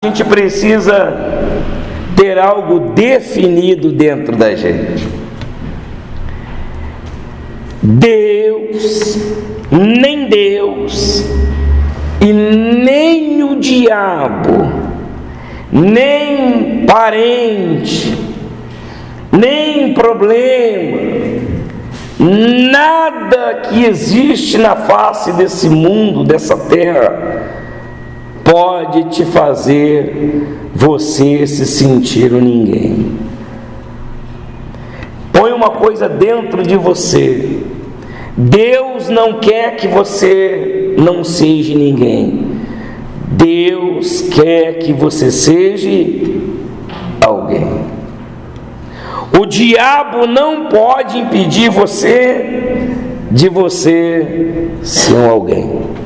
A gente precisa ter algo definido dentro da gente. Deus e nem o diabo, nem parente, nem problema, nada que existe na face desse mundo, dessa terra, pode te fazer você se sentir um ninguém. Põe uma coisa dentro de você: Deus não quer que você não seja ninguém. Deus quer que você seja alguém. O diabo não pode impedir você de você ser um alguém.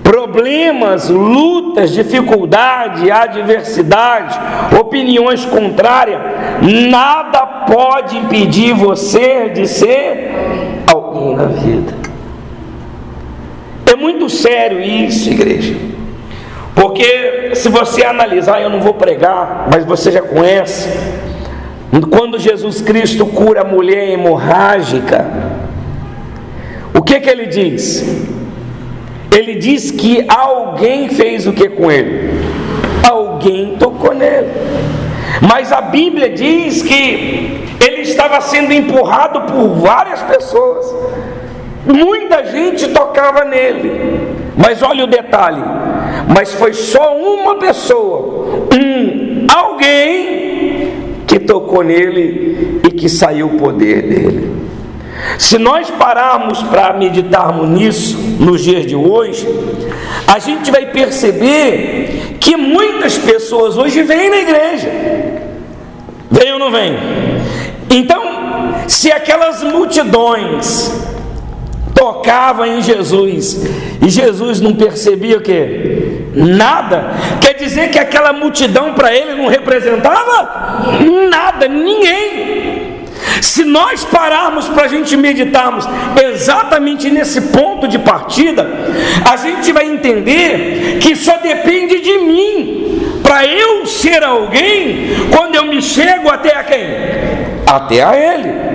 Problemas, lutas, dificuldade, adversidade, opiniões contrárias, nada pode impedir você de ser alguém na vida. É muito sério isso, igreja, porque se você analisar, eu não vou pregar, mas você já conhece, quando Jesus Cristo cura a mulher hemorrágica, o que ele diz? Ele diz que alguém fez o que com ele? Alguém tocou nele. Mas a Bíblia diz que ele estava sendo empurrado por várias pessoas. Muita gente tocava nele. Mas olha o detalhe: mas foi só uma pessoa, alguém que tocou nele e que saiu o poder dele. Se nós pararmos para meditarmos nisso nos dias de hoje, a gente vai perceber que muitas pessoas hoje vêm na igreja. Vem ou não vem? Então, se aquelas multidões tocavam em Jesus e Jesus não percebia o quê? Nada. Quer dizer que aquela multidão para ele não representava nada, ninguém. Se nós pararmos para a gente meditarmos exatamente nesse ponto de partida, a gente vai entender que só depende de mim para eu ser alguém quando eu me chego até a quem? Até a Ele.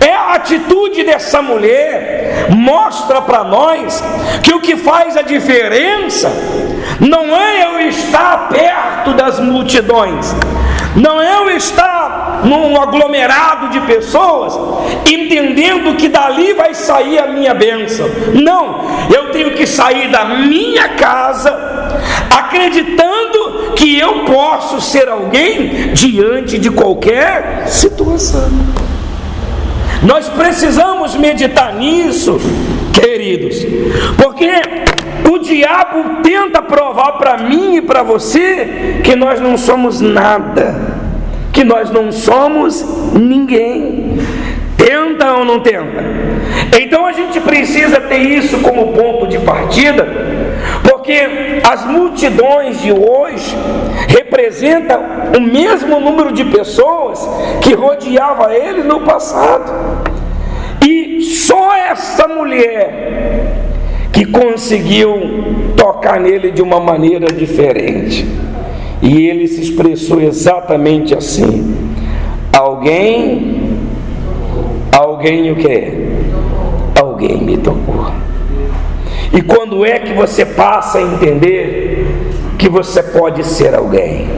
É a atitude dessa mulher mostra para nós que o que faz a diferença não é eu estar perto das multidões, não é eu estar num aglomerado de pessoas entendendo que dali vai sair a minha bênção. Não, eu tenho que sair da minha casa acreditando que eu posso ser alguém diante de qualquer situação. Nós precisamos meditar nisso, queridos, porque o diabo tenta provar para mim e para você que nós não somos nada, que nós não somos ninguém. Tenta ou não tenta? Então a gente precisa ter isso como ponto de partida, porque as multidões de hoje representam o mesmo número de pessoas que rodeava ele no passado. E só essa mulher que conseguiu tocar nele de uma maneira diferente. E ele se expressou exatamente assim: alguém o quê? Alguém me tocou. E quando é que você passa a entender que você pode ser alguém?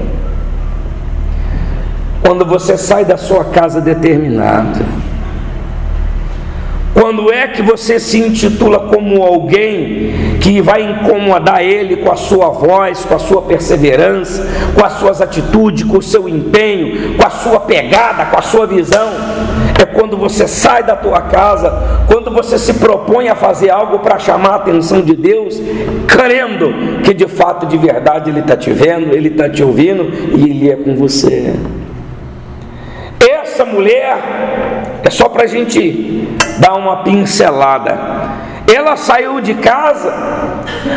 Quando você sai da sua casa determinado. Quando é que você se intitula como alguém que vai incomodar ele com a sua voz, com a sua perseverança, com as suas atitudes, com o seu empenho, com a sua pegada, com a sua visão? É quando você sai da tua casa, quando você se propõe a fazer algo para chamar a atenção de Deus, crendo que de fato, de verdade, Ele está te vendo, Ele está te ouvindo e Ele é com você. Essa mulher, é só para a gente dar uma pincelada, ela saiu de casa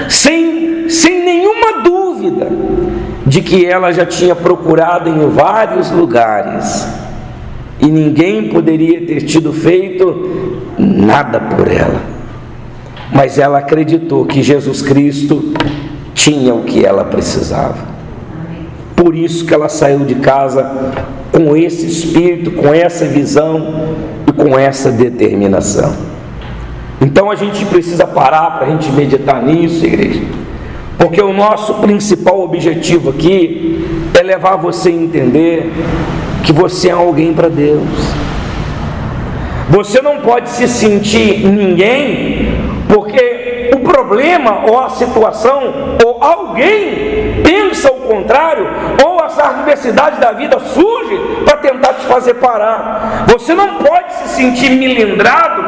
sem nenhuma dúvida de que ela já tinha procurado em vários lugares e ninguém poderia ter tido feito nada por ela, mas ela acreditou que Jesus Cristo tinha o que ela precisava. Por isso que ela saiu de casa com esse espírito, com essa visão e com essa determinação. Então a gente precisa parar para a gente meditar nisso, igreja, porque o nosso principal objetivo aqui é levar você a entender que você é alguém para Deus. Você não pode se sentir ninguém, porque o problema ou a situação ou alguém pensa o contrário, ou as adversidades da vida surgem para tentar te fazer parar. Você não pode se sentir milindrado,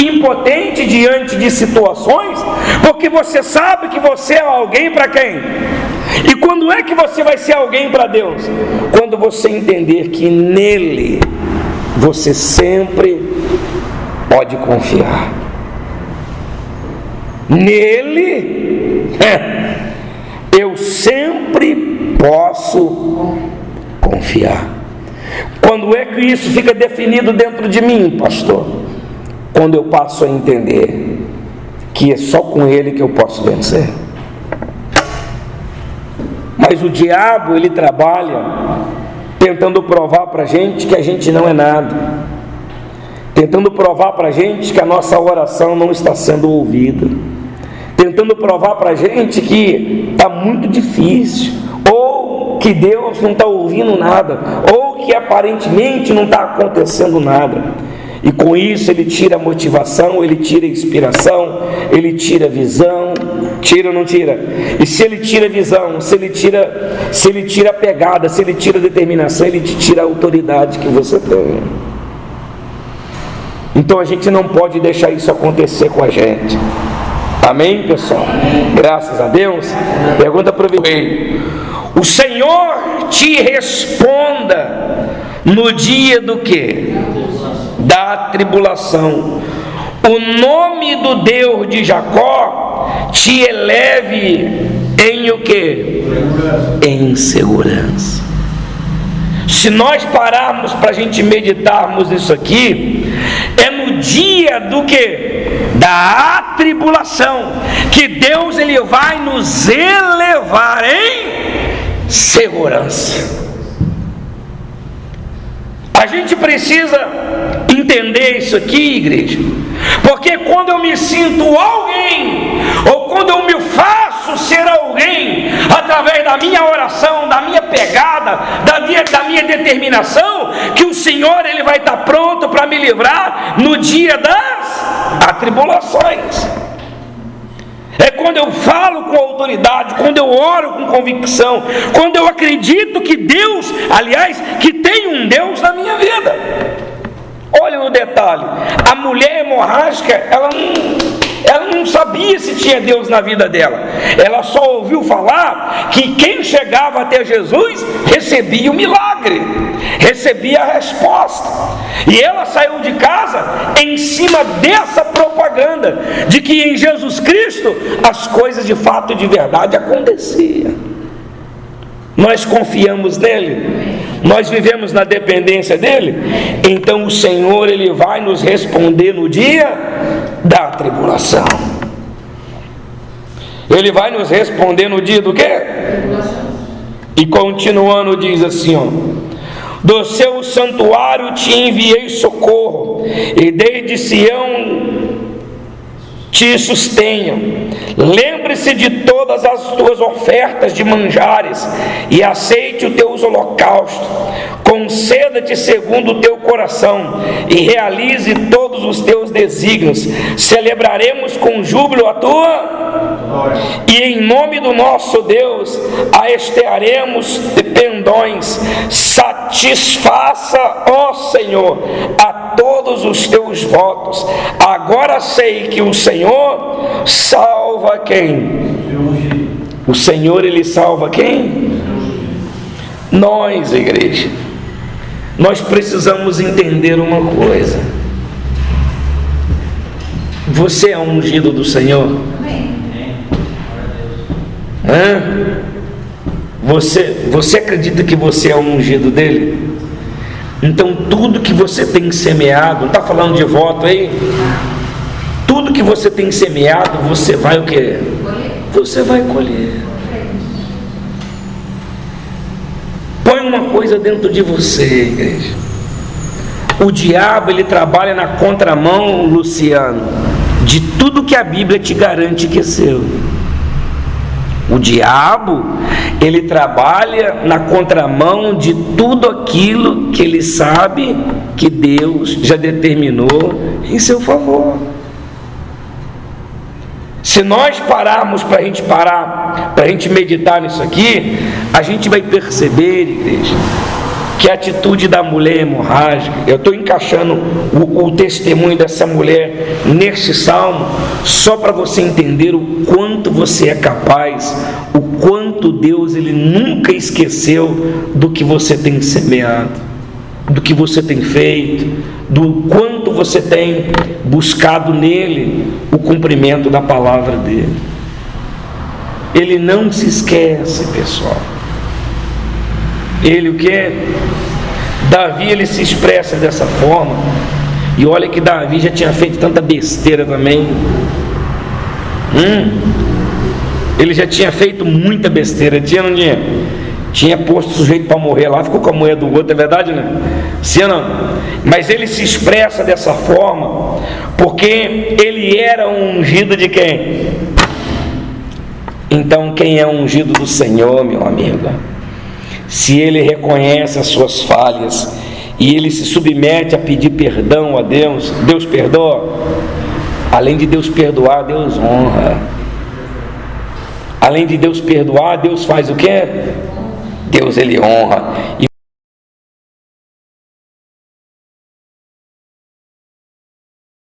impotente diante de situações, porque você sabe que você é alguém para quem? E quando é que você vai ser alguém para Deus? Quando você entender que nele você sempre pode confiar. Nele eu sempre posso confiar. Quando é que isso fica definido dentro de mim, pastor? Quando eu passo a entender que é só com ele que eu posso vencer. Mas o diabo, ele trabalha tentando provar para a gente que a gente não é nada, tentando provar para a gente que a nossa oração não está sendo ouvida, tentando provar para a gente que está muito difícil, ou que Deus não está ouvindo nada, ou que aparentemente não está acontecendo nada. E com isso ele tira a motivação, ele tira a inspiração, ele tira a visão. Tira ou não tira? E se ele tira a visão, se ele tira a pegada, se ele tira a determinação, ele te tira a autoridade que você tem. Então a gente não pode deixar isso acontecer com a gente. Amém, pessoal? Graças a Deus. Pergunta para o rei: o Senhor te responda no dia do quê? Da tribulação. O nome do Deus de Jacó te eleve em o quê? Em segurança. Se nós pararmos para a gente meditarmos nisso aqui, é no dia do quê? Da atribulação que Deus ele vai nos elevar em segurança. A gente precisa entender isso aqui, igreja, porque quando eu me sinto alguém, ou quando eu me faço ser alguém, através da minha oração, da minha pegada, da minha determinação, que o Senhor ele vai estar pronto para me livrar no dia das atribulações. É quando eu falo com autoridade, quando eu oro com convicção, quando eu acredito que Deus, aliás, que tem um Deus na minha vida. Olha no detalhe, a mulher hemorrágica, ela não sabia se tinha Deus na vida dela. Ela só ouviu falar que quem chegava até Jesus recebia o milagre, recebia a resposta. E ela saiu de casa em cima dessa propaganda de que em Jesus Cristo as coisas de fato e de verdade aconteciam. Nós confiamos nele, nós vivemos na dependência dele, então o Senhor ele vai nos responder no dia da tribulação. Ele vai nos responder no dia do quê? E continuando diz assim, ó: do seu santuário te enviei socorro, e desde Sião te sustenham. Lembre-se de todas as tuas ofertas de manjares e aceite os teus holocaustos. Conceda-te segundo o teu coração e realize todos os teus desígnios. Celebraremos com júbilo a tua, e em nome do nosso Deus hastearemos de pendões. Satisfaça, ó Senhor, a todos os teus votos. Agora sei que o Senhor salva quem? O Senhor ele salva quem? Nós, igreja. Nós precisamos entender uma coisa. Você é um ungido do Senhor? Você acredita que você é um ungido dele? Então tudo que você tem semeado, não está falando de voto aí? Tudo que você tem semeado, você vai o quê? Você vai colher. Põe uma coisa dentro de você, igreja. O diabo, ele trabalha na contramão, Luciano, de tudo que a Bíblia te garante que é seu. O diabo, ele trabalha na contramão de tudo aquilo que ele sabe que Deus já determinou em seu favor. Se nós pararmos para a gente meditar nisso aqui, a gente vai perceber, igreja, que a atitude da mulher hemorrágica, eu estou encaixando o testemunho dessa mulher neste salmo, só para você entender o quanto você é capaz, o quanto Deus, ele nunca esqueceu do que você tem semeado, do que você tem feito, do quanto você tem buscado nele o cumprimento da palavra dele. Ele não se esquece, pessoal. Ele o que? Davi, ele se expressa dessa forma. E olha que Davi já tinha feito tanta besteira também. Ele já tinha feito muita besteira. Tinha, não tinha? Tinha posto o sujeito para morrer lá, ficou com a mulher do outro, é verdade, né? Sim ou não? Mas ele se expressa dessa forma porque ele era um ungido de quem? Então, quem é ungido do Senhor, meu amigo? Se ele reconhece as suas falhas e ele se submete a pedir perdão a Deus, Deus perdoa. Além de Deus perdoar, Deus honra. Além de Deus perdoar, Deus faz o quê? Deus, ele honra.